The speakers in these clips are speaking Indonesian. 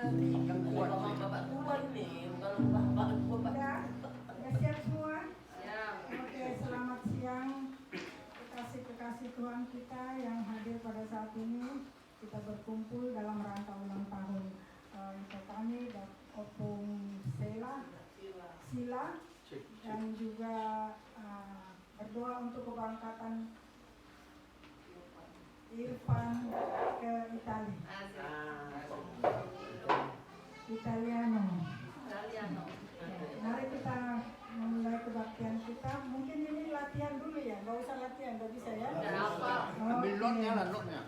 Yang kuat. Bapak tua ini, bukan bapak tua. Udah siap semua? Siap. Oke, selamat siang kekasih-kekasih Tuhan kita yang hadir pada saat ini. Kita berkumpul dalam rangka ulang tahun kami dan Opung Sila dan juga berdoa untuk keberangkatan Irfan ke Italia. Italiano. Mari kita memulai kebaktian kita. Mungkin ini latihan dulu ya, nggak usah latihan, nggak bisa ya. Ambil notnya lah, notnya.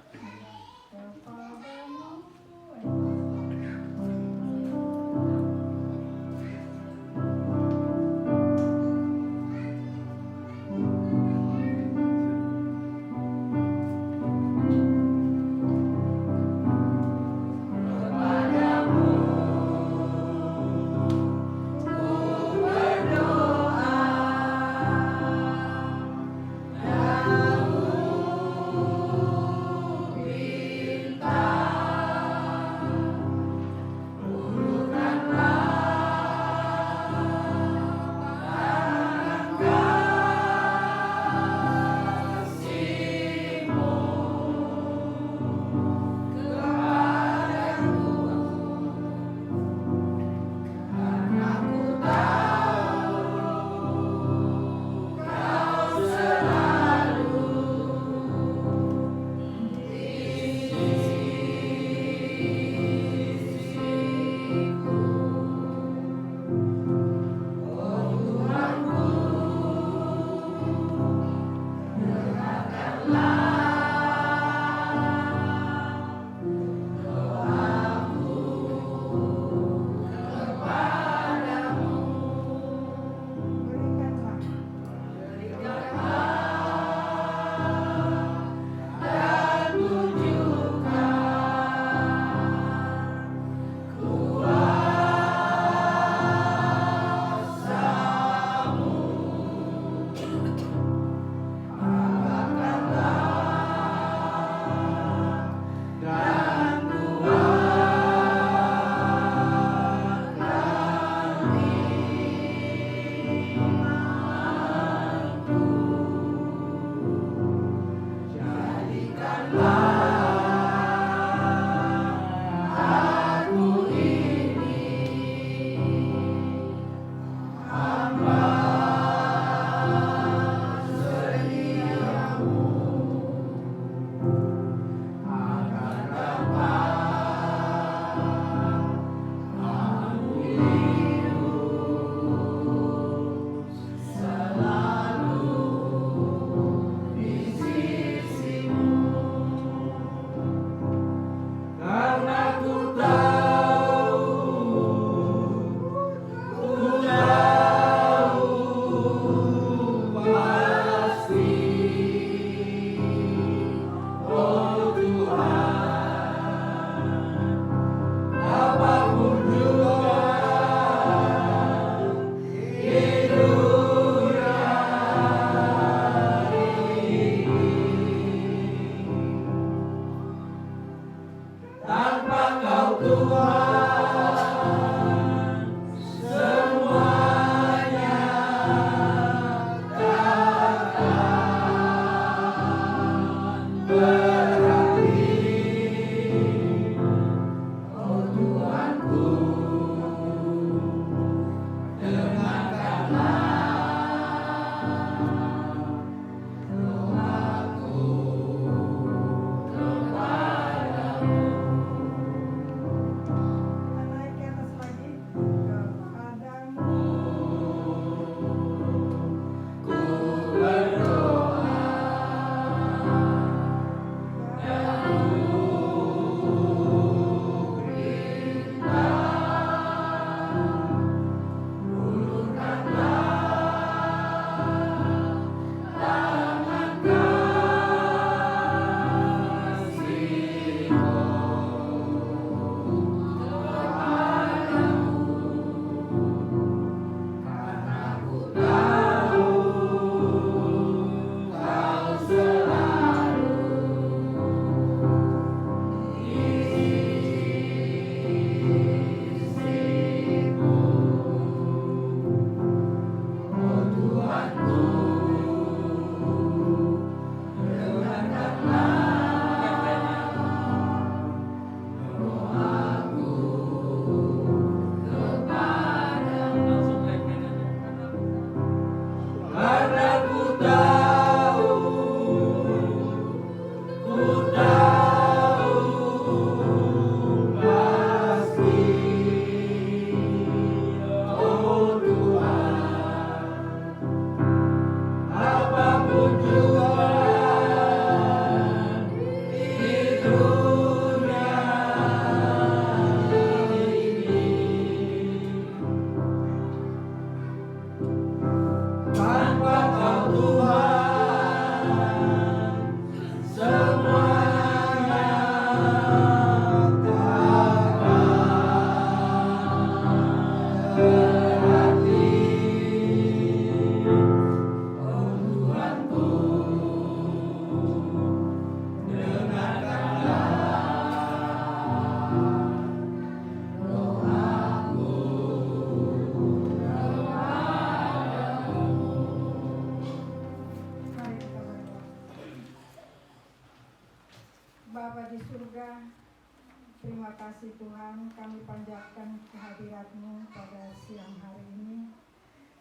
Terima kasih Tuhan, kami panjatkan kehadirat-Mu pada siang hari ini,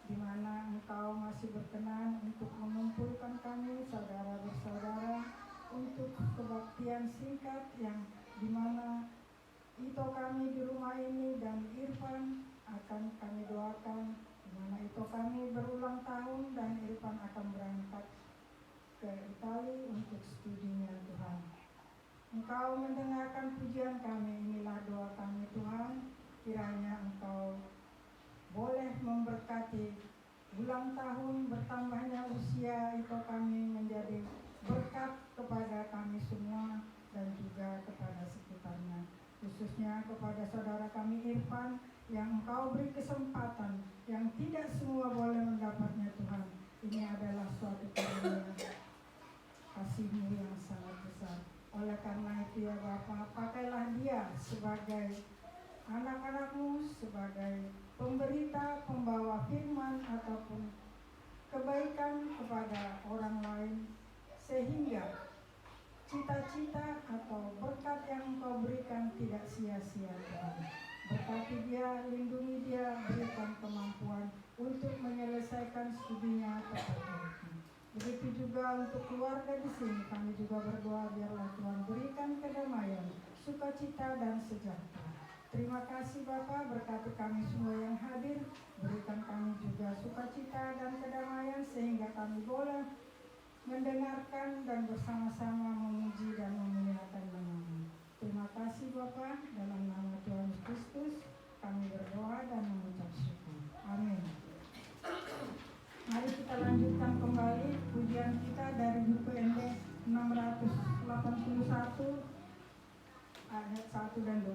di mana Engkau masih berkenan untuk mengumpulkan kami saudara bersaudara untuk kebaktian singkat yang di mana Ito kami di rumah ini dan Irfan akan kami doakan, di mana Ito kami berulang tahun dan Irfan akan berangkat ke Italia untuk studinya Tuhan. Engkau mendengarkan pujian kami, inilah doa kami Tuhan, kiranya Engkau boleh memberkati ulang tahun bertambahnya usia itu kami menjadi berkat kepada kami semua dan juga kepada sekitarnya, khususnya kepada saudara kami Irfan yang Engkau beri kesempatan yang tidak semua boleh mendapatnya Tuhan. Ini adalah suatu karunia kasih-Mu yang sangat besar. Oleh karena itu ya Bapa, pakailah dia sebagai anak-anak-Mu, sebagai pemberita, pembawa firman ataupun kebaikan kepada orang lain, sehingga cita-cita atau berkat yang Engkau berikan tidak sia-sia Tuhan. Berkati dia, lindungi dia, berikan kemampuan untuk menyelesaikan studinya tepat waktu. Begitu juga untuk keluarga di sini, kami juga berdoa biarlah Tuhan berikan kedamaian, sukacita dan sejahtera. Terima kasih Bapa, berkati kami semua yang hadir, berikan kami juga sukacita dan kedamaian sehingga kami boleh mendengarkan dan bersama-sama memuji dan memuliakan nama-Mu. Terima kasih Bapa, dalam nama Tuhan Kristus kami berdoa dan mengucap syukur. Amin. Mari kita lanjutkan kembali pujian kita dari buku ND 681 ayat 1 dan 2.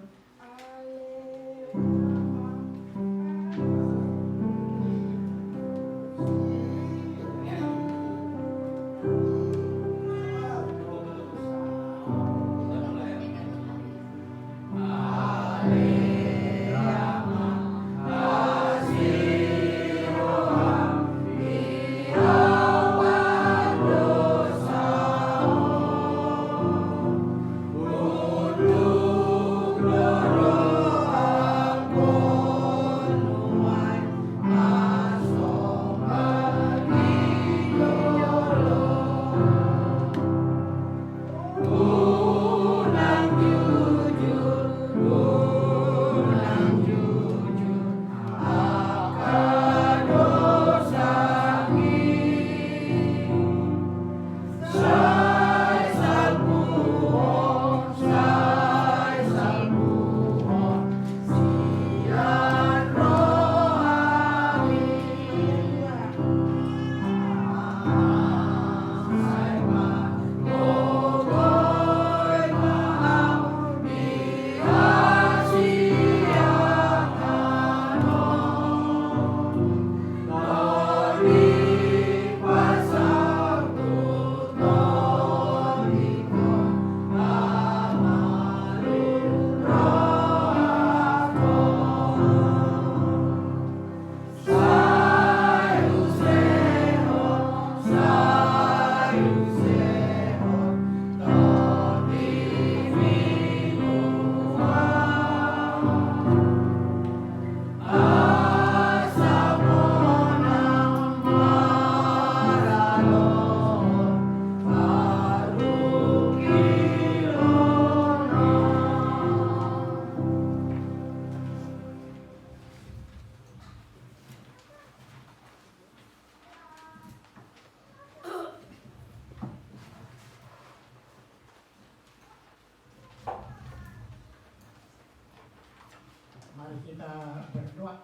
Mari kita berdoa.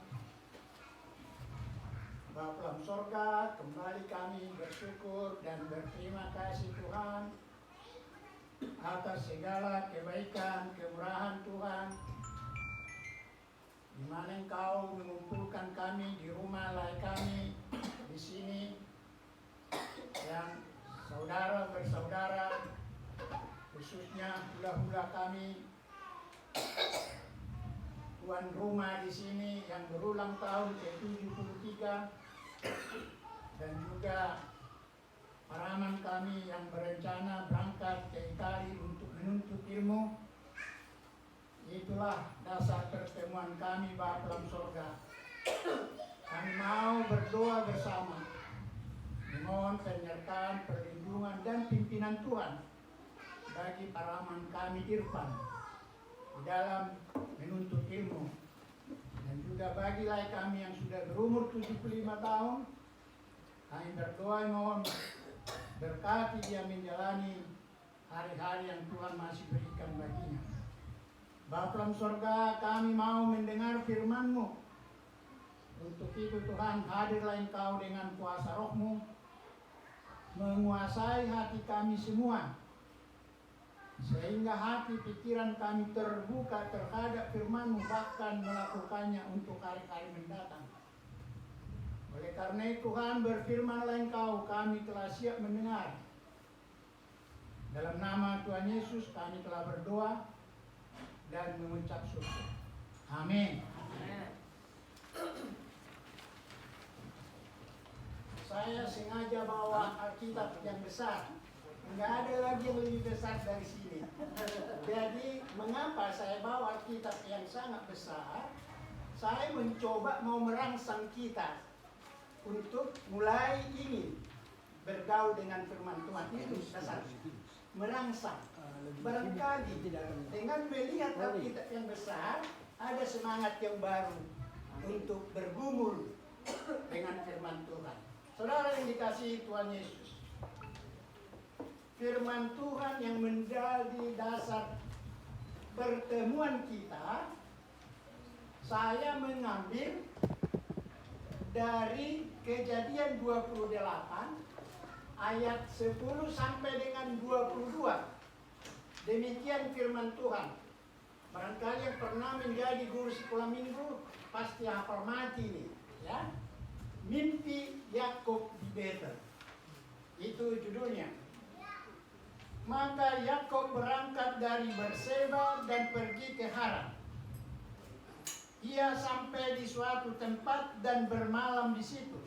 Bapa dalam sorga, kembali kami bersyukur dan berterima kasih Tuhan atas segala kebaikan, kemurahan Tuhan, di mana Engkau mengumpulkan kami di rumah lain kami di sini, yang saudara bersaudara, khususnya hula-hula kami, tuan rumah di sini yang berulang tahun ke-73, dan juga parangan kami yang berencana berangkat ke Italia untuk menuntut ilmu. Itulah dasar pertemuan kami Bapa dalam sorga. Kami mau berdoa bersama, memohon penyertaan, perlindungan, dan pimpinan Tuhan bagi pahlawan kami Irfan di dalam menuntut ilmu, dan juga bagi lai kami yang sudah berumur 75 tahun. Kami berdoa mohon berkati dia menjalani hari-hari yang Tuhan masih berikan baginya. Bapa dalam sorga, kami mau mendengar firman-Mu. Untuk itu Tuhan, hadirlah Engkau dengan kuasa Roh-Mu, menguasai hati kami semua, sehingga hati pikiran kami terbuka terhadap firman-Mu, bahkan melakukannya untuk hari-hari mendatang. Oleh karena itu Tuhan, berfirmanlah Engkau, kami telah siap mendengar. Dalam nama Tuhan Yesus kami telah berdoa dan mengucap syukur. Amin. Saya sengaja bawa Alkitab yang besar. Enggak ada lagi yang lebih besar dari sini. Jadi mengapa saya bawa Alkitab yang sangat besar? Saya mencoba mau merangsang kita untuk mulai ingin bergaul dengan firman Tuhan. Itu dasar. Merangsang. Barangkali dengan melihat Alkitab yang besar, ada semangat yang baru untuk bergumul dengan firman Tuhan. Saudara yang dikasihi Tuhan Yesus, firman Tuhan yang menjadi dasar pertemuan kita, saya mengambil dari Kejadian 28 ayat 10 sampai dengan 22. Demikian firman Tuhan. Barangkali yang pernah menjadi guru sekolah minggu pasti hafal mati nih, ya. Mimpi Yakub di Betel. Itu judulnya. Maka Yakub berangkat dari Berseba dan pergi ke Haran. Ia sampai di suatu tempat dan bermalam di situ.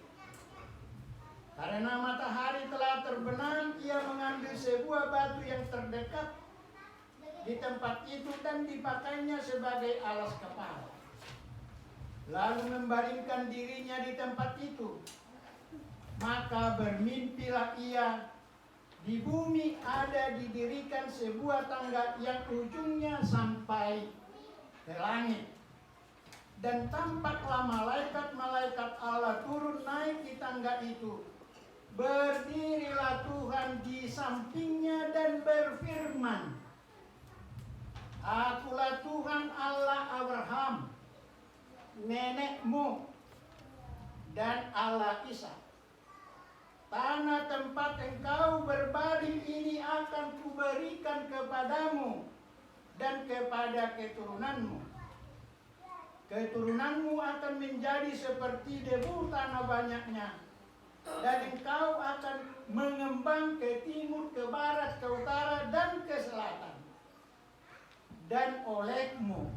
Karena matahari telah terbenam, ia mengambil sebuah batu yang terdekat di tempat itu dan dipakainya sebagai alas kepala. Lalu membaringkan dirinya di tempat itu. Maka bermimpilah ia, di bumi ada didirikan sebuah tangga yang ujungnya sampai ke langit. Dan tampaklah malaikat-malaikat Allah turun naik di tangga itu. Berdirilah Tuhan di sampingnya dan berfirman, Akulah Tuhan Allah Abraham, nenekmu, dan Allah Ishak. Tanah tempat engkau berbaring ini akan kuberikan kepadamu dan kepada keturunanmu. Keturunanmu akan menjadi seperti debu tanah banyaknya, dan engkau akan mengembang ke timur, ke barat, ke utara, dan ke selatan. Dan olehmu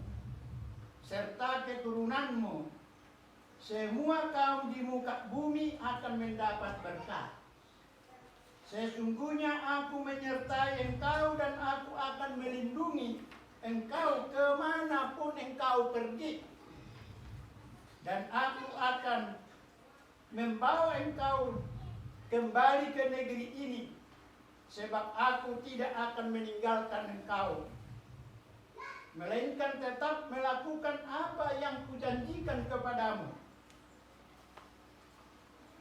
serta keturunanmu semua kaum di muka bumi akan mendapat berkat. Sesungguhnya aku menyertai engkau dan aku akan melindungi engkau kemanapun engkau pergi. Dan aku akan membawa engkau kembali ke negeri ini, sebab aku tidak akan meninggalkan engkau, melainkan tetap melakukan apa yang kujanjikan kepadamu.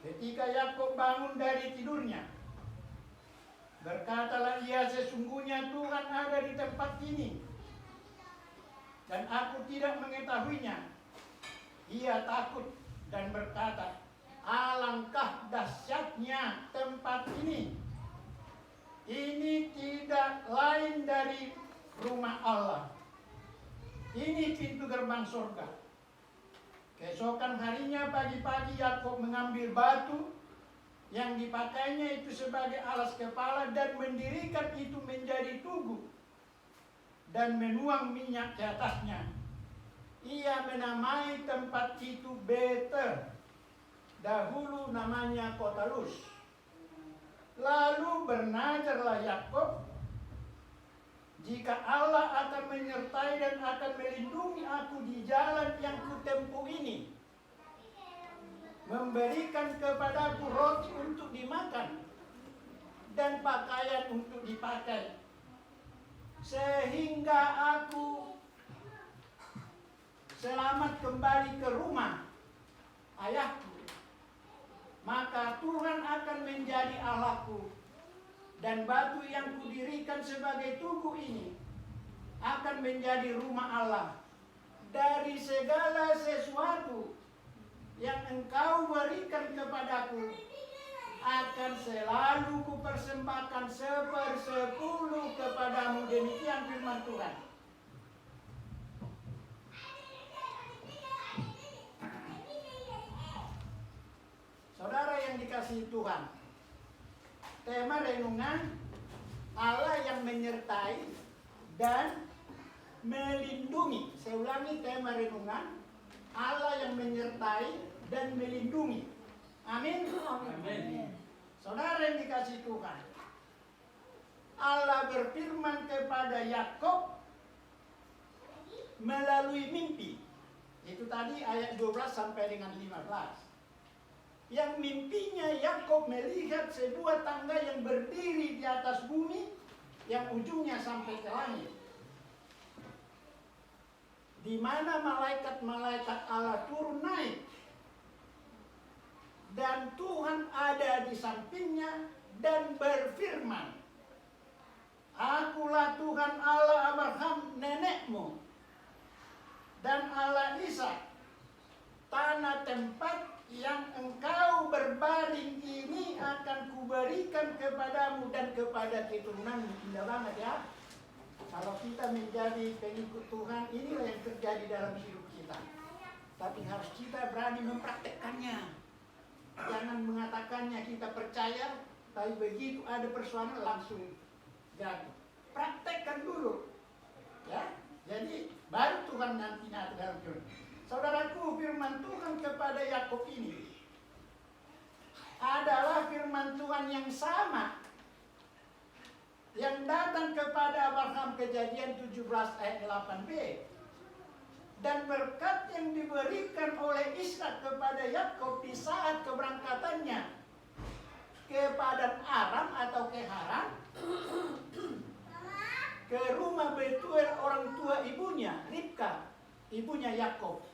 Ketika Yakub bangun dari tidurnya, berkatalah ia, sesungguhnya Tuhan ada di tempat ini, dan aku tidak mengetahuinya. Ia takut dan berkata, alangkah dahsyatnya tempat ini. Ini tidak lain dari rumah Allah. Ini pintu gerbang surga. Keesokan harinya pagi-pagi Yakub mengambil batu yang dipakainya itu sebagai alas kepala dan mendirikan itu menjadi tugu dan menuang minyak ke atasnya. Ia menamai tempat itu Betel, dahulu namanya kota Luz. Lalu bernazarlah Yakub jika Allah akan menyertai dan akan melindungi aku di jalan yang kutempuh ini, memberikan kepadaku roti untuk dimakan dan pakaian untuk dipakai, sehingga aku selamat kembali ke rumah ayahku, maka Tuhan akan menjadi Allahku, dan batu yang kudirikan sebagai tugu ini akan menjadi rumah Allah. Dari segala sesuatu yang engkau berikan kepadaku akan selalu kupersembahkan 1/10 kepadamu. Demikian firman Tuhan. Saudara yang dikasihi Tuhan, tema renungan Allah yang menyertai dan melindungi. Saya ulangi, tema renungan Allah yang menyertai dan melindungi. Amin. Amin. Saudara yang dikasihi Tuhan, Allah berfirman kepada Yakub melalui mimpi. Itu tadi ayat 12 sampai dengan 15. Yang mimpinya Yakub melihat sebuah tangga yang berdiri di atas bumi, yang ujungnya sampai ke langit, di mana malaikat-malaikat Allah turun naik, dan Tuhan ada di sampingnya dan berfirman, Akulah Tuhan Allah Abraham nenekmu dan Allah Ishak. Tanah tempat yang engkau berbaring ini akan kuberikan kepadamu dan kepada keturunanmu. Indah banget ya. Kalau kita menjadi pengikut Tuhan, inilah yang terjadi dalam hidup kita. Tapi harus kita berani mempraktekkannya. Jangan mengatakannya kita percaya, tapi begitu ada persoalan langsung jadi. Praktekkan dulu. Ya. Jadi baru Tuhan nanti nyata dalam hidup. Saudaraku, firman Tuhan kepada Yakub ini adalah firman Tuhan yang sama yang datang kepada Abraham, Kejadian 17 ayat 8b. Dan berkat yang diberikan oleh Ishak kepada Yakub di saat keberangkatannya ke Padan Aram atau ke Haran, ke rumah Betuel orang tua ibunya, Ribka, ibunya Yakub.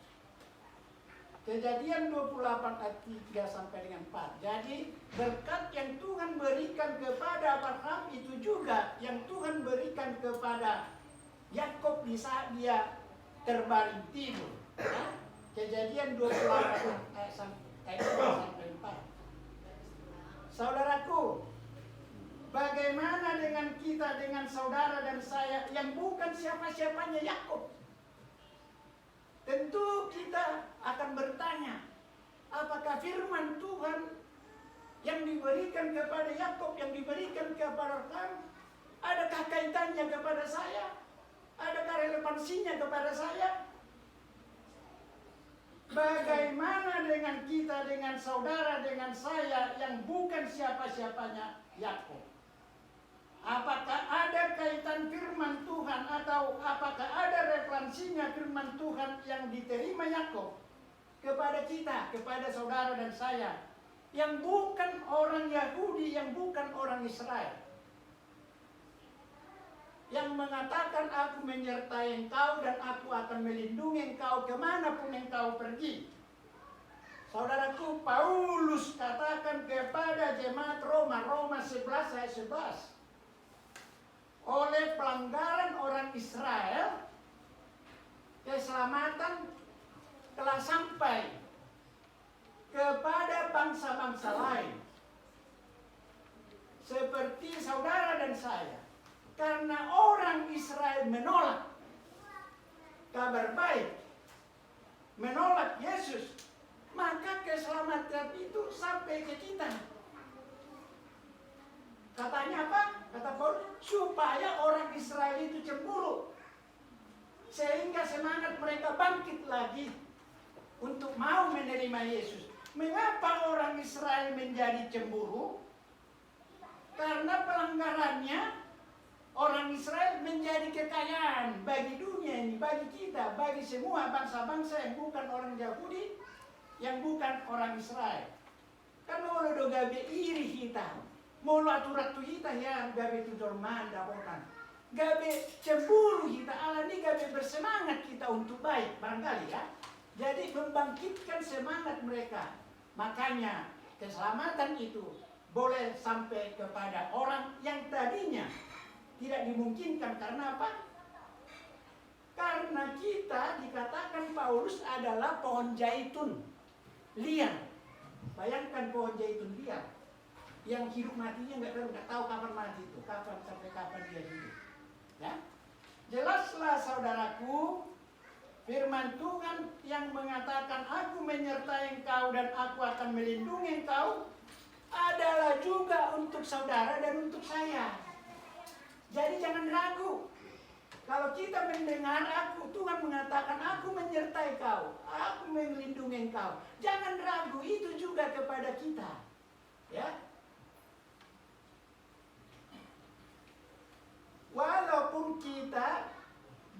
Kejadian 28 ayat 3 sampai dengan 4. Jadi berkat yang Tuhan berikan kepada Abraham itu juga yang Tuhan berikan kepada Yakub di saat dia terbaring tidur. Ya? Kejadian 28 ayat 3 sampai 4. Saudaraku, bagaimana dengan kita, dengan saudara dan saya yang bukan siapa-siapanya Yakub? Tentu kita akan bertanya, apakah firman Tuhan yang diberikan kepada Yakub, yang diberikan kepada Abraham, adakah kaitannya kepada saya? Adakah relevansinya kepada saya? Bagaimana dengan kita, dengan saudara, dengan saya yang bukan siapa-siapanya Yakub? Apakah ada kaitan firman Tuhan atau apakah ada referensinya firman Tuhan yang diterima Yakub kepada kita, kepada saudara dan saya yang bukan orang Yahudi, yang bukan orang Israel, yang mengatakan aku menyertai engkau dan aku akan melindungi engkau kemanapun engkau pergi. Saudaraku, Paulus katakan kepada jemaat Roma 11 ayat 11, oleh pelanggaran orang Israel, keselamatan telah sampai kepada bangsa-bangsa lain. Seperti saudara dan saya. Karena orang Israel menolak kabar baik, menolak Yesus, maka keselamatan itu sampai ke kita. Katanya apa? Kata Paulus, supaya orang Israel itu cemburu. Sehingga semangat mereka bangkit lagi untuk mau menerima Yesus. Mengapa orang Israel menjadi cemburu? Karena pelanggarannya orang Israel menjadi kekayaan bagi dunia ini, bagi kita, bagi semua bangsa-bangsa yang bukan orang Yahudi, yang bukan orang Israel. Kan mau do gabe iri kita, mau aturat tu kita ya gabe tu dorman dapotan, gabe cemburu kita, ala ni gabe bersemangat kita untuk baik barangkali ya. Jadi membangkitkan semangat mereka. Makanya keselamatan itu boleh sampai kepada orang yang tadinya tidak dimungkinkan. Karena apa? Karena kita dikatakan Paulus adalah pohon zaitun liar. Bayangkan pohon zaitun liar yang hidup matinya nggak tahu kapan mati itu, kapan sampai kapan dia hidup. Ya, jelaslah saudaraku, firman Tuhan yang mengatakan aku menyertai engkau dan aku akan melindungi engkau adalah juga untuk saudara dan untuk saya. Jadi jangan ragu. Kalau kita mendengar Tuhan mengatakan aku menyertai kau, aku melindungi engkau. Jangan ragu, itu juga kepada kita. Ya. Walaupun kita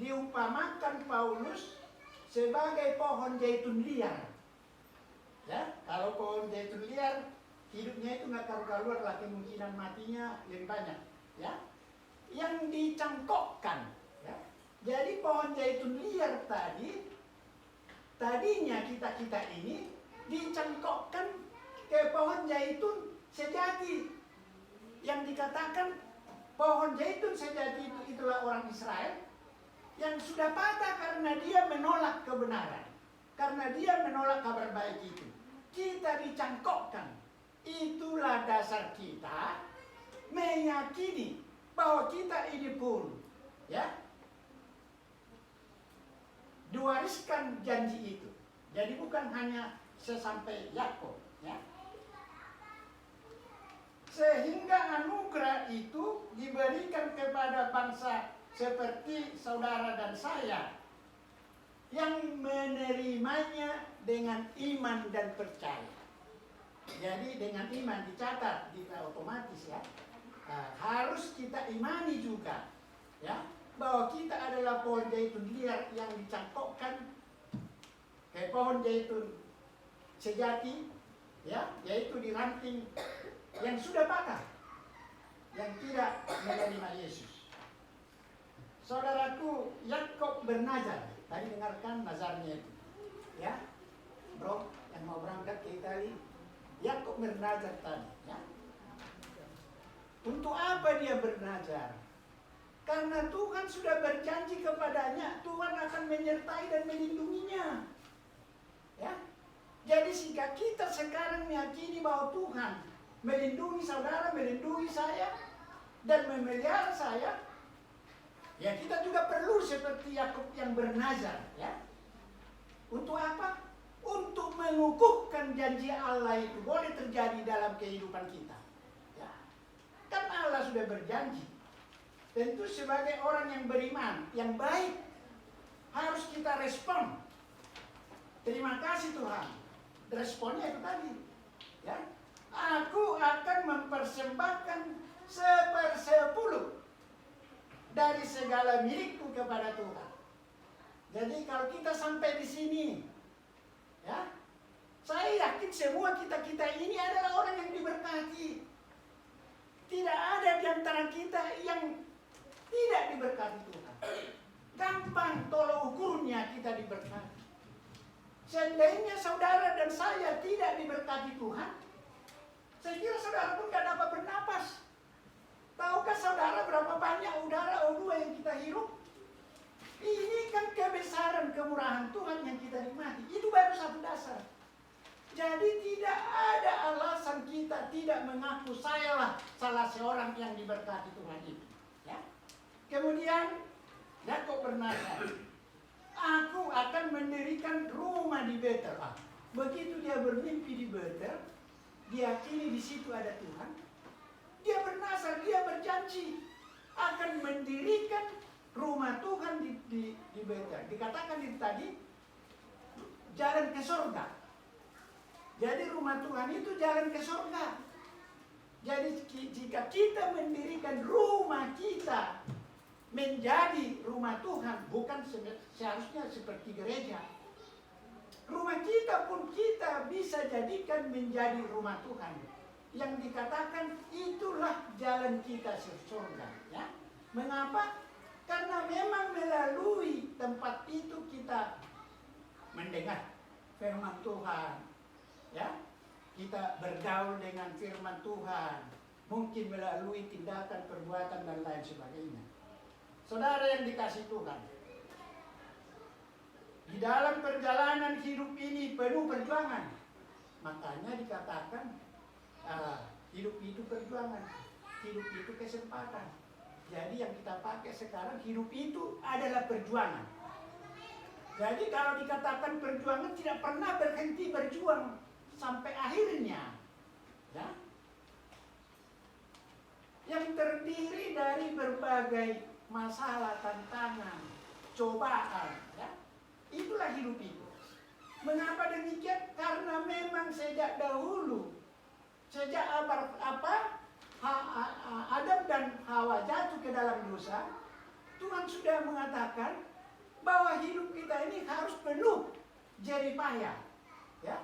diumpamakan Paulus sebagai pohon zaitun liar. Ya, kalau pohon zaitun liar hidupnya itu nggak karu-karuan lah, kemungkinan matinya lebih banyak. Ya. Yang dicangkokkan, ya. Jadi pohon zaitun liar tadinya kita ini dicangkokkan ke pohon zaitun sejati, yang dikatakan pohon zaitun sejati itulah orang Israel yang sudah patah karena dia menolak kebenaran, karena dia menolak kabar baik itu. Kita dicangkokkan, itulah dasar kita meyakini bahwa kita ini pun ya diwariskan janji itu. Jadi bukan hanya sesampai Yakub, ya. Sehingga anugerah itu diberikan kepada bangsa seperti saudara dan saya yang menerimanya dengan iman dan percaya. Jadi dengan iman dicatat, otomatis ya. Harus kita imani juga, ya, bahwa kita adalah pohon zaitun liar yang dicangkokkan ke pohon zaitun sejati, ya, yaitu di ranting yang sudah patah, yang tidak menerima Yesus. Saudaraku, Yakub bernazar. Tadi dengarkan nazarnya itu, ya, bro, yang mau berangkat ke Italia, Yakub bernazar tadi, ya. Untuk apa dia bernazar? Karena Tuhan sudah berjanji kepadanya, Tuhan akan menyertai dan melindunginya. Ya. Jadi jika kita sekarang meyakini bahwa Tuhan melindungi saudara, melindungi saya, dan memelihara saya, ya kita juga perlu seperti Yakub yang bernazar. Ya. Untuk apa? Untuk mengukuhkan janji Allah itu boleh terjadi dalam kehidupan kita. Kan Allah sudah berjanji. Tentu sebagai orang yang beriman, yang baik, harus kita respon. Terima kasih Tuhan. Responnya itu tadi, ya. Aku akan mempersembahkan 1/10 dari segala milikku kepada Tuhan. Jadi kalau kita sampai di sini, ya, saya yakin semua kita ini adalah orang yang diberkati. Tidak ada di antara kita yang tidak diberkati Tuhan. Gampang tolong ukurnya kita diberkati. Seandainya saudara dan saya tidak diberkati Tuhan, saya kira saudara pun gak dapat bernapas. Tahukah saudara berapa banyak udara O2 yang kita hirup? Ini kan kebesaran kemurahan Tuhan yang kita nikmati. Itu baru satu dasar. Jadi tidak ada alasan kita tidak mengaku sayalah salah seorang yang diberkati Tuhan itu. Ya. Kemudian Yakub bernazar, aku akan mendirikan rumah di Betel. Begitu dia bermimpi di Betel, diyakini di situ ada Tuhan. Dia bernazar, dia berjanji akan mendirikan rumah Tuhan di Betel. Dikatakan itu tadi jalan ke surga. Jadi rumah Tuhan itu jalan ke surga. Jadi jika kita mendirikan rumah kita menjadi rumah Tuhan, bukan seharusnya seperti gereja. Rumah kita pun kita bisa jadikan menjadi rumah Tuhan. Yang dikatakan itulah jalan kita ke surga. Ya. Mengapa? Karena memang melalui tempat itu kita mendengar firman Tuhan. Ya. Kita bergaul dengan firman Tuhan. Mungkin melalui tindakan, perbuatan dan lain sebagainya. Saudara yang dikasih Tuhan, di dalam perjalanan hidup ini penuh perjuangan. Makanya dikatakan hidup itu perjuangan, hidup itu kesempatan. Jadi yang kita pakai sekarang, hidup itu adalah perjuangan. Jadi kalau dikatakan perjuangan, tidak pernah berhenti berjuang sampai akhirnya. Ya? Yang terdiri dari berbagai masalah, tantangan, cobaan. Ya? Itulah hidup itu. Mengapa demikian? Karena memang sejak dahulu, sejak Adam dan Hawa jatuh ke dalam dosa, Tuhan sudah mengatakan bahwa hidup kita ini harus penuh jerih payah. Ya?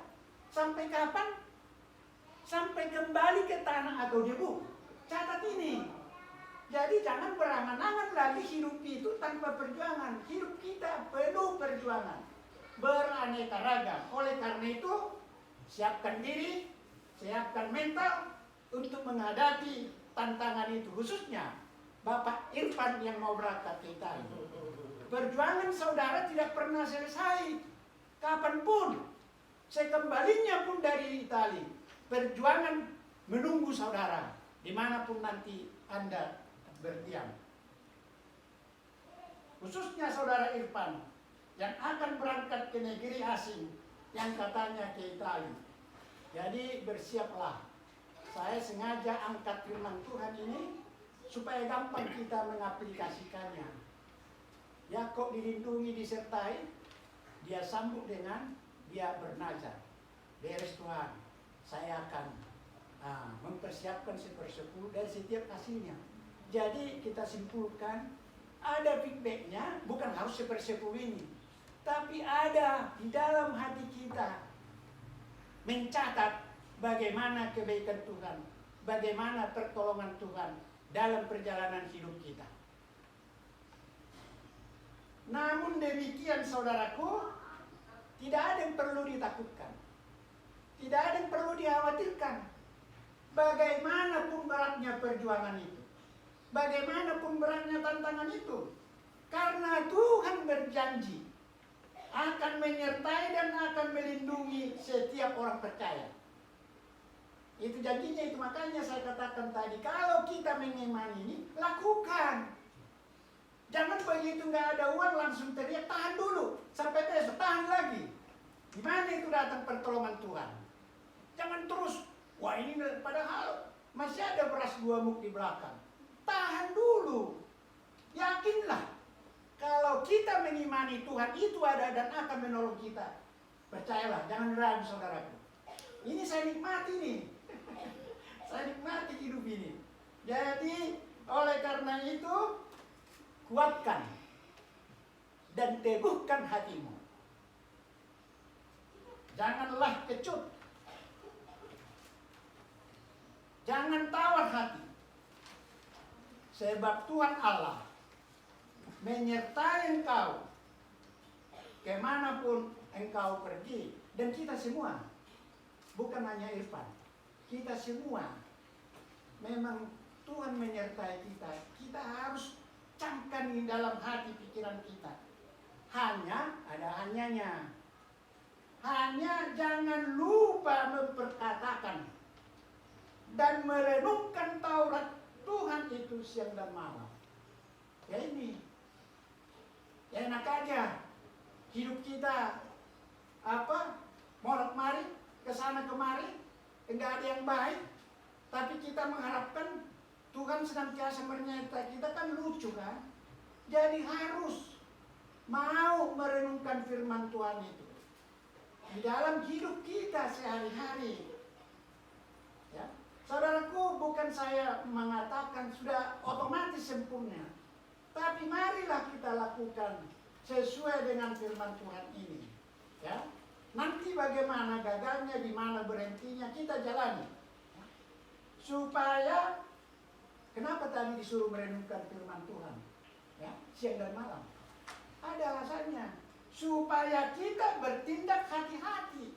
Sampai kapan? Sampai kembali ke tanah atau debu. Catat ini. Jadi jangan berangan-angan lagi hidup itu tanpa perjuangan. Hidup kita penuh perjuangan. Beraneka ragam. Oleh karena itu, siapkan diri, siapkan mental untuk menghadapi tantangan itu. Khususnya Bapak Irfan yang mau berangkat ke Italia. Perjuangan saudara tidak pernah selesai. Kapanpun, sekembalinya pun dari Italia, perjuangan menunggu saudara dimanapun nanti Anda berdiam. Khususnya saudara Irfan yang akan berangkat ke negeri asing, yang katanya ke Italia. Jadi bersiaplah. Saya sengaja angkat firman Tuhan ini supaya gampang kita mengaplikasikannya. Yakub dilindungi, disertai, dia sambut dengan dia bernazar. Beres Tuhan, saya akan mempersiapkan 1/10 dari setiap hasilnya. Jadi kita simpulkan, ada feedbacknya, bukan harus 1/10 ini. Tapi ada di dalam hati kita mencatat bagaimana kebaikan Tuhan, bagaimana pertolongan Tuhan dalam perjalanan hidup kita. Namun demikian saudaraku, tidak ada yang perlu ditakutkan. Tidak ada yang perlu dikhawatirkan. Bagaimanapun beratnya perjuangan itu, bagaimanapun beratnya tantangan itu, karena Tuhan berjanji akan menyertai dan akan melindungi setiap orang percaya. Itu janjinya itu, makanya saya katakan tadi, kalau kita mengimani ini, lakukan. Jangan begitu nggak ada uang langsung teriak, tahan dulu, sampai besok, tahan lagi. Gimana itu datang pertolongan Tuhan? Jangan terus, wah ini padahal masih ada beras 2 muk di belakang. Tahan dulu. Yakinlah, kalau kita mengimani Tuhan itu ada dan akan menolong kita. Percayalah, jangan ragu saudaraku. Ini saya nikmati nih. Saya nikmati hidup ini. Jadi, oleh karena itu, kuatkan dan teguhkan hatimu. Janganlah kecut. Jangan tawar hati. Sebab Tuhan Allah menyertai engkau kemanapun engkau pergi. Dan kita semua, bukan hanya Irfan, kita semua memang Tuhan menyertai kita. Kita harus camkan di dalam hati pikiran kita. Hanya, ada hanyanya. Hanya jangan lupa memperkatakan dan merenungkan Taurat Tuhan itu siang dan malam. Ya ini, ya enak aja hidup kita morat-marit kesana kemari, enggak ada yang baik, tapi kita mengharapkan Tuhan senantiasa menyertai kita, kan lucu kan? Jadi harus mau merenungkan firman Tuhan itu di dalam hidup kita sehari-hari. Ya. Saudaraku, bukan saya mengatakan sudah otomatis sempurna. Tapi marilah kita lakukan sesuai dengan firman Tuhan ini. Ya. Nanti bagaimana gagalnya, di mana berhentinya, kita jalani. Supaya, kenapa tadi disuruh merenungkan firman Tuhan? Ya, siang dan malam. Ada alasannya. Supaya kita bertindak hati-hati.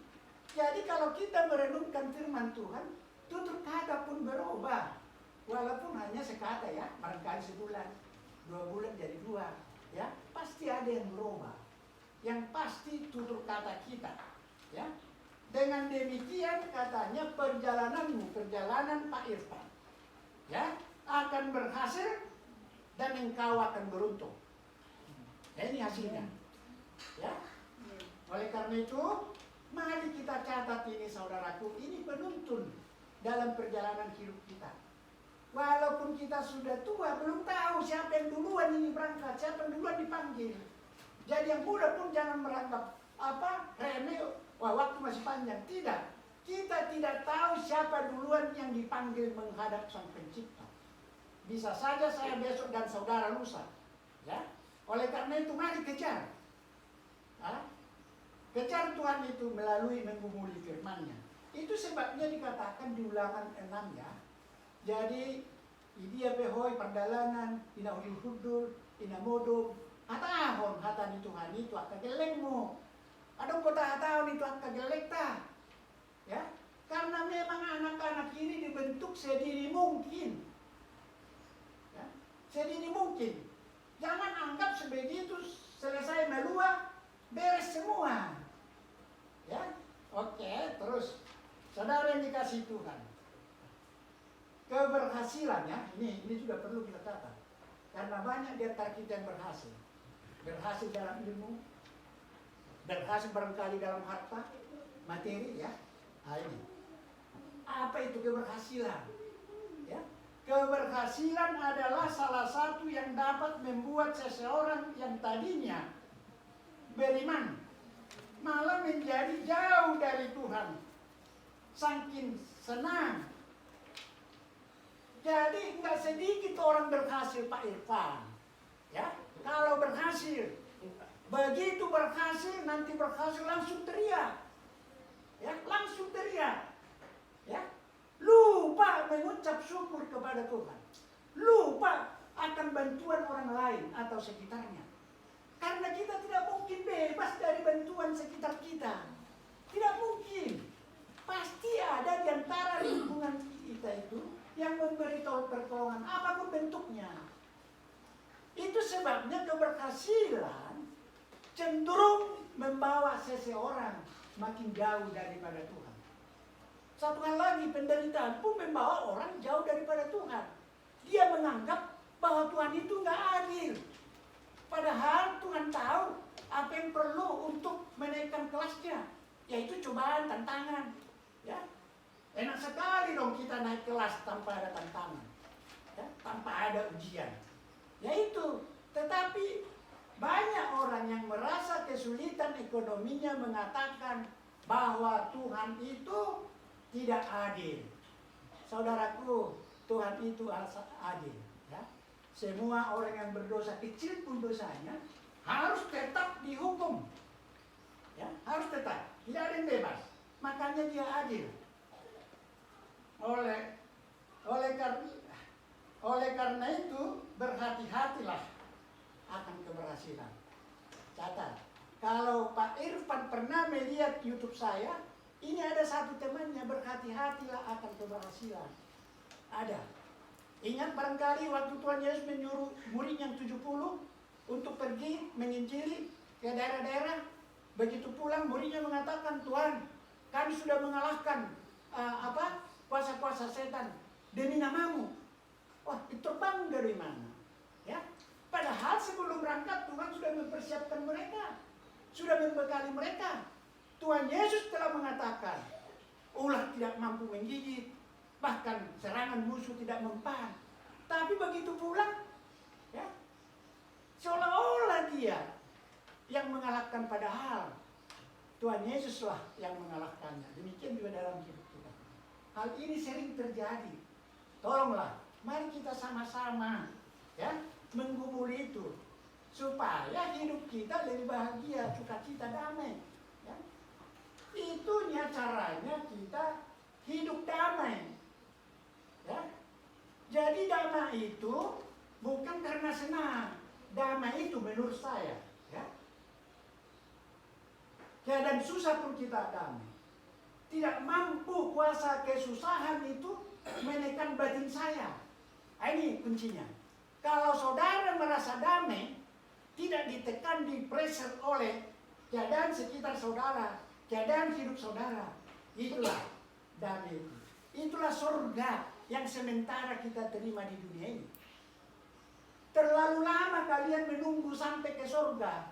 Jadi kalau kita merenungkan firman Tuhan, tutur kata pun berubah. Walaupun hanya sekata ya, barangkali sebulan, 2 bulan jadi 2. Ya, pasti ada yang berubah. Yang pasti tutur kata kita, ya. Dengan demikian katanya perjalananmu, perjalanan Pak Irfan, ya, akan berhasil dan engkau akan beruntung. Ya, ini hasilnya, ya. Oleh karena itu, mari kita catat ini saudaraku, ini penuntun dalam perjalanan hidup kita. Walaupun kita sudah tua, belum tahu siapa yang duluan ini berangkat, siapa yang duluan dipanggil. Jadi yang muda pun jangan meranggap remeh, wah waktu masih panjang. Tidak. Kita tidak tahu siapa duluan yang dipanggil menghadap Sang Pencipta. Bisa saja saya besok dan saudara lusa. Ya. Oleh karena itu mari kejar. Kejar Tuhan itu melalui menggumuli firman-Nya. Itu sebabnya dikatakan di Ulangan 6 ya. Jadi idia pehoi perdalanan, ina uli hudur, ina modom, hatahon hatan Tuhan itu akka gelengmu. Adong kota hatahon itu akka gelek ta. Ya, karena memang anak-anak ini dibentuk sedini mungkin. Ya, sedini mungkin. Jangan anggap sebegitu selesai melua beres semua. Ya, oke, terus saudara yang dikasih Tuhan. Keberhasilan ya, ini juga perlu kita catat. Karena banyak di antara kita yang berhasil. Berhasil dalam ilmu, berhasil barangkali dalam harta, materi ya. Ini. Apa itu keberhasilan? Ya. Keberhasilan adalah salah satu yang dapat membuat seseorang yang tadinya beriman malah menjadi jauh dari Tuhan. Saking senang. Jadi nggak sedikit orang berhasil Pak Irfan, ya. Kalau berhasil, begitu berhasil nanti berhasil langsung teriak, ya, langsung teriak, ya. Lupa mengucap syukur kepada Tuhan, lupa akan bantuan orang lain atau sekitarnya. Karena kita tidak mungkin bebas dari bantuan sekitar kita, tidak mungkin. Pasti ada di antara lingkungan kita itu yang memberi pertolongan apapun bentuknya. Itu sebabnya keberhasilan cenderung membawa seseorang makin jauh daripada Tuhan. Satu hal lagi, penderitaan pun membawa orang jauh daripada Tuhan. Dia menganggap bahwa Tuhan itu nggak adil. Padahal Tuhan tahu apa yang perlu untuk menaikkan kelasnya, yaitu cobaan, tantangan. Ya, enak sekali dong kita naik kelas tanpa ada tantangan, ya, tanpa ada ujian. Ya itu, tetapi banyak orang yang merasa kesulitan ekonominya mengatakan bahwa Tuhan itu tidak adil. Saudaraku, Tuhan itu adil. Ya. Semua orang yang berdosa kecil pun dosanya harus tetap dihukum. Ya, harus tetap, tidak ada yang bebas. Makanya dia adil. Oleh karena itu berhati-hatilah akan keberhasilan. Catat, kalau Pak Irfan pernah melihat YouTube saya, ini ada satu temannya, berhati-hatilah akan keberhasilan. Ada. Ingat barangkali waktu Tuhan Yesus menyuruh murid yang 70 untuk pergi menginjili ke daerah-daerah. Begitu pulang muridnya mengatakan, Tuhan, kami sudah mengalahkan kuasa-kuasa setan demi namamu. Wah, itu terbang dari mana? Ya, padahal sebelum berangkat Tuhan sudah mempersiapkan mereka, sudah membekali mereka. Tuhan Yesus telah mengatakan, ulah tidak mampu menggigit, bahkan serangan musuh tidak mempan. Tapi begitu pulang, ya, seolah-olah dia yang mengalahkan, padahal Tuhan Yesuslah yang mengalahkannya. Demikian juga dalam hidup kita. hal ini sering terjadi. Tolonglah, mari kita sama-sama ya menggumuli itu supaya hidup kita lebih bahagia, sukacita, damai. Ya. Itunya caranya kita hidup damai. Ya. Jadi damai itu bukan karena senang. Damai itu menurut saya, ya. Keadaan susah pun kita damai. Tidak mampu kuasa kesusahan itu menekan batin saya. Ini kuncinya. Kalau saudara merasa damai, tidak ditekan, dipressure oleh keadaan sekitar saudara, keadaan hidup saudara. Itulah damai itu. Itulah surga yang sementara kita terima di dunia ini. Terlalu lama kalian menunggu sampai ke surga,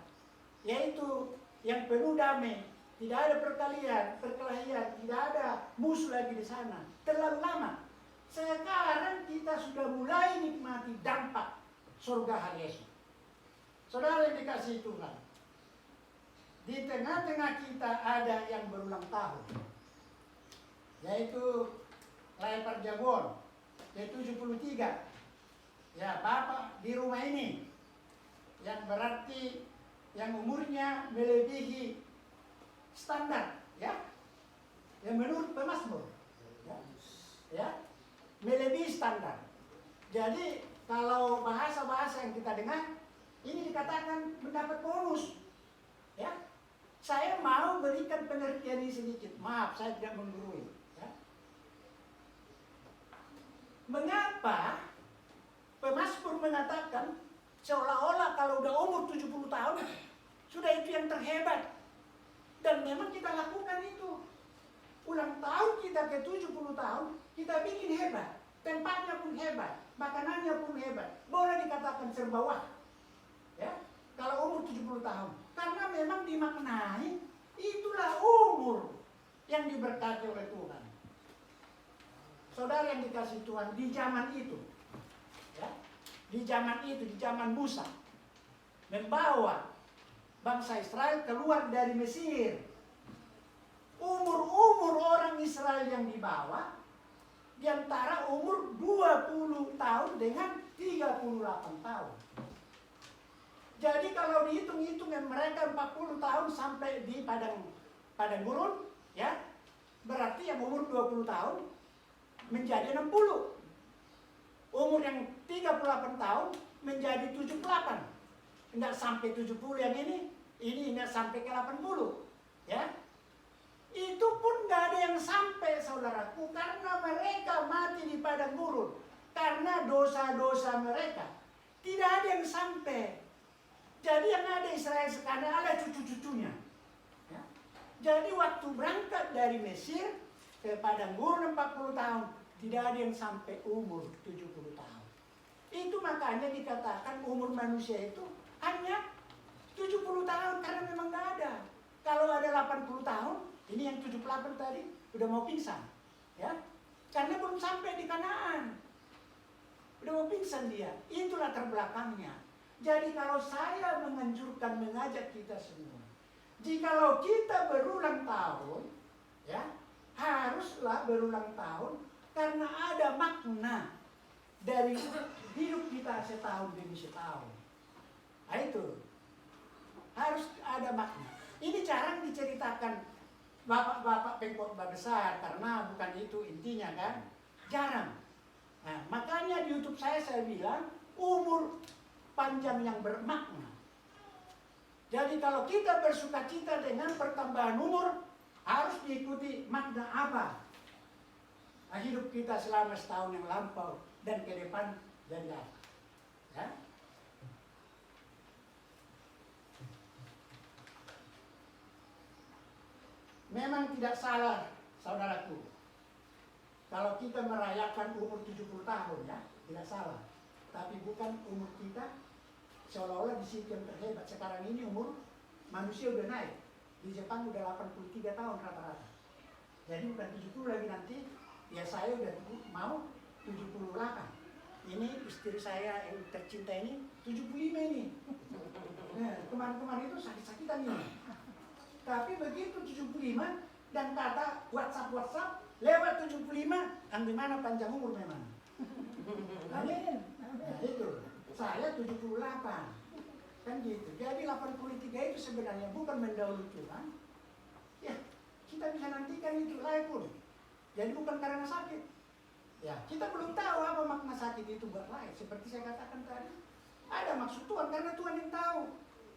yaitu yang penuh damai, tidak ada perkelahian, tidak ada musuh lagi di sana. Terlalu lama. Sekarang kita sudah mulai nikmati dampak surga hari esok. Saudara yang dikasihi Tuhan, di tengah-tengah kita ada yang berulang tahun, yaitu Layar Jabon, yaitu 73. Ya, Bapak di rumah ini, yang berarti yang umurnya melebihi standar, ya, yang menurut pemazmur, ya, melebihi standar. Jadi kalau bahasa-bahasa yang kita dengar, ini dikatakan mendapat bonus, ya. Saya mau berikan pengertian ini sedikit, maaf saya tidak menggurui. Ya. Mengapa pemazmur mengatakan seolah-olah kalau udah umur 70 tahun sudah itu yang terhebat. Dan memang kita lakukan itu. Ulang tahun kita ke 70 tahun, kita bikin hebat. Tempatnya pun hebat, makanannya pun hebat. Boleh dikatakan serba wah. Ya, kalau umur 70 tahun. Karena memang dimaknai itulah umur yang diberkati oleh Tuhan. Saudara yang dikasih Tuhan di zaman itu, ya, di zaman Musa, membawa bangsa Israel keluar dari Mesir. Umur orang Israel yang dibawa di antara umur 20 tahun dengan 38 tahun. Jadi kalau dihitung-hitung mereka 40 tahun sampai di padang gurun, ya, berarti yang umur 20 tahun menjadi 60. Umur yang 38 tahun menjadi 78. Enggak sampai 70 yang ini enggak sampai ke 80. Ya. Itu pun enggak ada yang sampai, saudaraku, karena mereka mati di padang gurun. Karena dosa-dosa mereka. Tidak ada yang sampai. Jadi yang ada Israel sekarang ada cucu-cucunya. Ya. Jadi waktu berangkat dari Mesir ke padang gurun 40 tahun, tidak ada yang sampai umur 70 tahun. Itu makanya dikatakan umur manusia itu hanya 70 tahun karena memang tidak ada. Kalau ada 80 tahun, ini yang 78 tadi udah mau pingsan, ya, karena belum sampai di Kanaan, udah mau pingsan dia. Itulah terbelakangnya. Jadi kalau saya menganjurkan, mengajak kita semua, jikalau kita berulang tahun, ya, haruslah berulang tahun karena ada makna dari hidup kita setahun demi setahun. Nah, itu harus ada makna. Ini jarang diceritakan bapak-bapak pengkhotbah besar karena bukan itu intinya, kan? Jarang. Nah, makanya di YouTube saya bilang umur panjang yang bermakna. Jadi kalau kita bersukacita dengan pertambahan umur, harus diikuti makna apa? Nah, hidup kita selama setahun yang lampau dan ke depan jadi apa? Ya? Memang tidak salah, saudaraku, kalau kita merayakan umur 70 tahun, ya, tidak salah. Tapi bukan umur kita seolah-olah di situ yang terhebat. Sekarang ini umur manusia udah naik. Di Jepang udah 83 tahun rata-rata. Jadi bukan 70 lagi nanti. Ya saya udah mau 78. Ini istri saya yang tercinta ini 75 ini. Nah, kemarin-kemarin itu sakit-sakitan ini. Tapi begitu 75 dan kata WhatsApp Lewat 75, yang dimana panjang umur memang. Amin. Nah, itu. Saya 78. Kan gitu. Jadi 83 itu sebenarnya bukan mendahului Tuhan. Ya, kita bisa nantikan itu lain pun. Jadi bukan karena sakit. Ya, kita belum tahu apa makna sakit itu buat lain. Seperti saya katakan tadi, ada maksud Tuhan karena Tuhan yang tahu.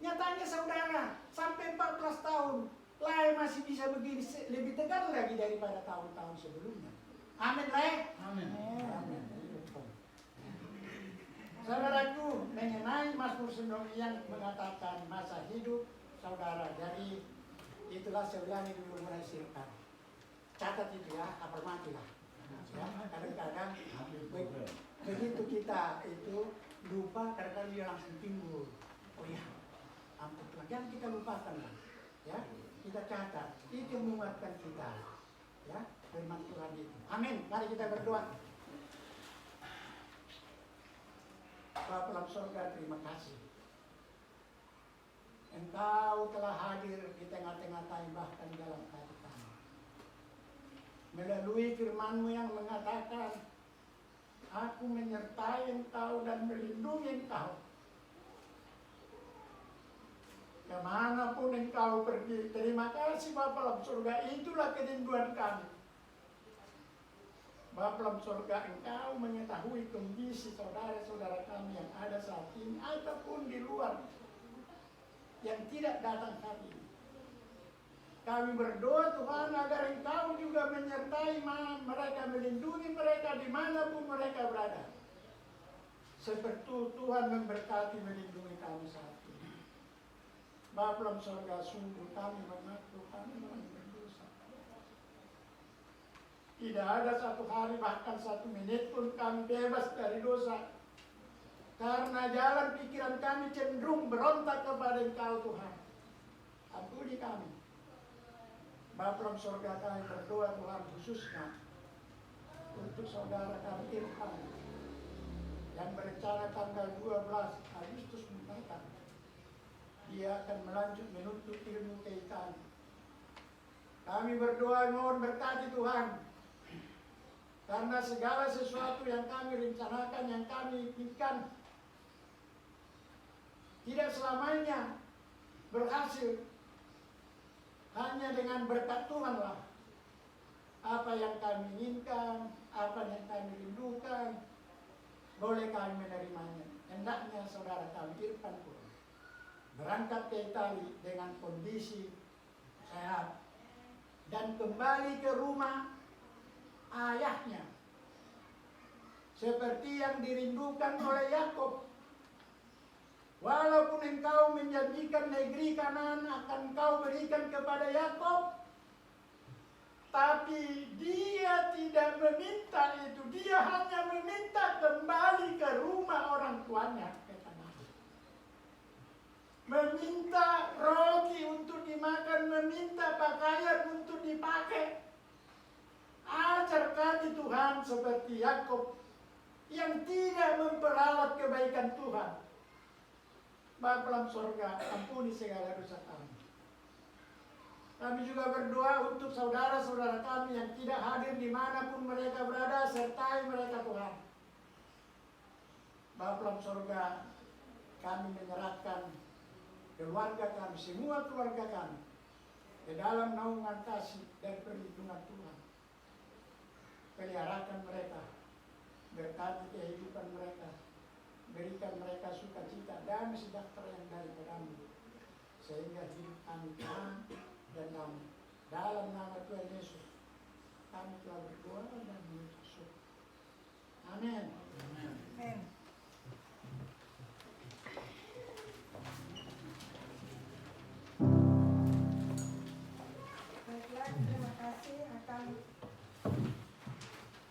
Nyatanya saudara, sampai 14 tahun, lain masih bisa begini lebih tegar lagi daripada tahun-tahun sebelumnya. Amin, Lai. Amin. Amin. Saudaraku, mengenai Mazmur 9 yang mengatakan masa hidup saudara, jadi itulah sebenarnya dulu mulai sirkan. Catat itu ya, apalagi lah. Ya, kadang-kadang begitu kita itu lupa, kadang-kadang dia langsung timbul. Oh ya, ampun Tuhan, jangan kita lupakan lah. Ya, kita catat. Itu yang menguatkan kita. Ya, firman Tuhan itu. Amin. Mari kita berdoa. Bapa dalam surga, terima kasih. Engkau telah hadir di tengah-tengah kami, bahkan dalam hati kami. Melalui firman-Mu yang mengatakan, aku menyertai Engkau dan melindungi Engkau. Kemanapun Engkau pergi, terima kasih Bapa dalam surga, itulah kerinduan kami. Bapa dalam surga, Engkau mengetahui kondisi saudara-saudara kami yang ada saat ini ataupun di luar yang tidak datang hari ini. Kami berdoa Tuhan agar Engkau juga menyertai mereka, melindungi mereka dimanapun mereka berada. Seperti Tuhan memberkati melindungi kami saat ini. Bapa dalam surga, sungguh kami mengaku kami berdosa. Tidak ada satu hari, bahkan 1 menit pun kami bebas dari dosa. Karena jalan pikiran kami cenderung berontak kepada Engkau Tuhan. Ampuni kami. Bapa dalam surga, kami berdoa Tuhan khususnya untuk saudara kami Irfan yang berencana tanggal 12 Agustus mendatang. Dia akan melanjut menuntut ilmu kehidupan. Kami berdoa mohon berkati Tuhan. Karena segala sesuatu yang kami rencanakan, yang kami impikan, tidak selamanya berhasil. Hanya dengan berkat Tuhanlah apa yang kami inginkan, apa yang kami rindukan, boleh kami menerimanya. Hendaknya saudara kami Irfan pun berangkat ke Itali dengan kondisi sehat dan kembali ke rumah ayahnya seperti yang dirindukan oleh Yakub. Walaupun engkau menjanjikan negeri Kanaan akan engkau berikan kepada Yakub, tapi dia tidak meminta itu. Dia hanya meminta kembali ke rumah orang tuanya ke Kanaan. Meminta roti untuk dimakan, meminta pakaian untuk dipakai. Ajar kami Tuhan seperti Yakub yang tidak memperalat kebaikan Tuhan. Bapa dalam surga, ampuni segala dosa kami. Kami juga berdoa untuk saudara-saudara kami yang tidak hadir dimanapun mereka berada, sertai mereka Tuhan. Bapa dalam surga, kami menyerahkan keluarga kami, semua keluarga kami, ke dalam naungan kasih dan perlindungan Tuhan. Peliharakan mereka, berkati kehidupan mereka, berikan mereka sukacita dan sejahtera yang daripadamu, sehingga hidup kami tenang dan damai. Dalam nama Tuhan Yesus, kami telah berdoa dan mengucap syukur. Amin. Amin. Baiklah, terima kasih akan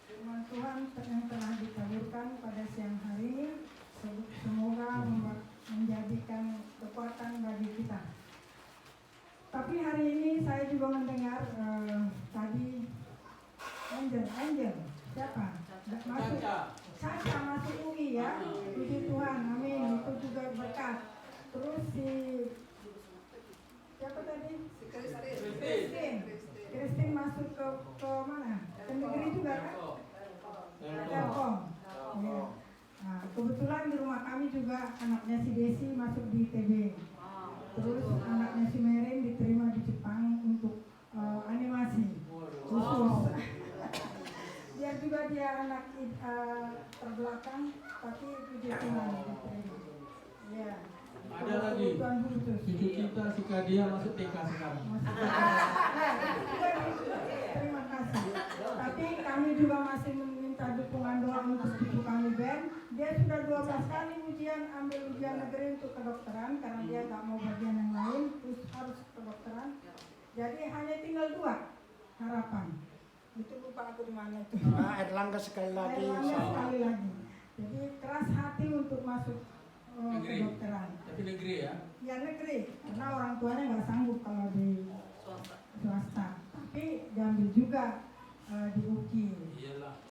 firman Tuhan yang telah ditaburkan pada siang hari ini. Semoga menjadikan kekuatan bagi kita. Tapi hari ini saya juga mendengar tadi Angel, siapa? Masuk Caca masuk UI ya. Puji Tuhan, amin. Itu juga berkat. Terus siapa tadi? Christine masuk ke mana? Ke negeri juga kan? Telkom. Ya. Nah, kebetulan di rumah kami juga anaknya si Desi masuk di ITB. Terus anaknya si Merin diterima di Jepang untuk animasi khusus. Biar juga dia anak terbelakang, tapi puji Tuhan diterima. Ya. Ada lagi cucu kita si Kadia masuk TK sekarang. Terima kasih. Tapi kami juga masih meminta dukungan doa untuk cucu kami Ben. Dia sudah 12 kali ambil ujian negeri untuk kedokteran karena dia tak mau bagian yang lain, terus harus kedokteran. Jadi hanya tinggal 2 harapan. Itu lupa aku di mana itu. Erlangga sekali lagi. Erlangga sekali lagi. Jadi keras hati untuk masuk kedokteran. Tapi negeri ya? Ya negeri, karena orang tuanya nggak sanggup kalau di swasta. Tapi diambil juga di UKI. Iya.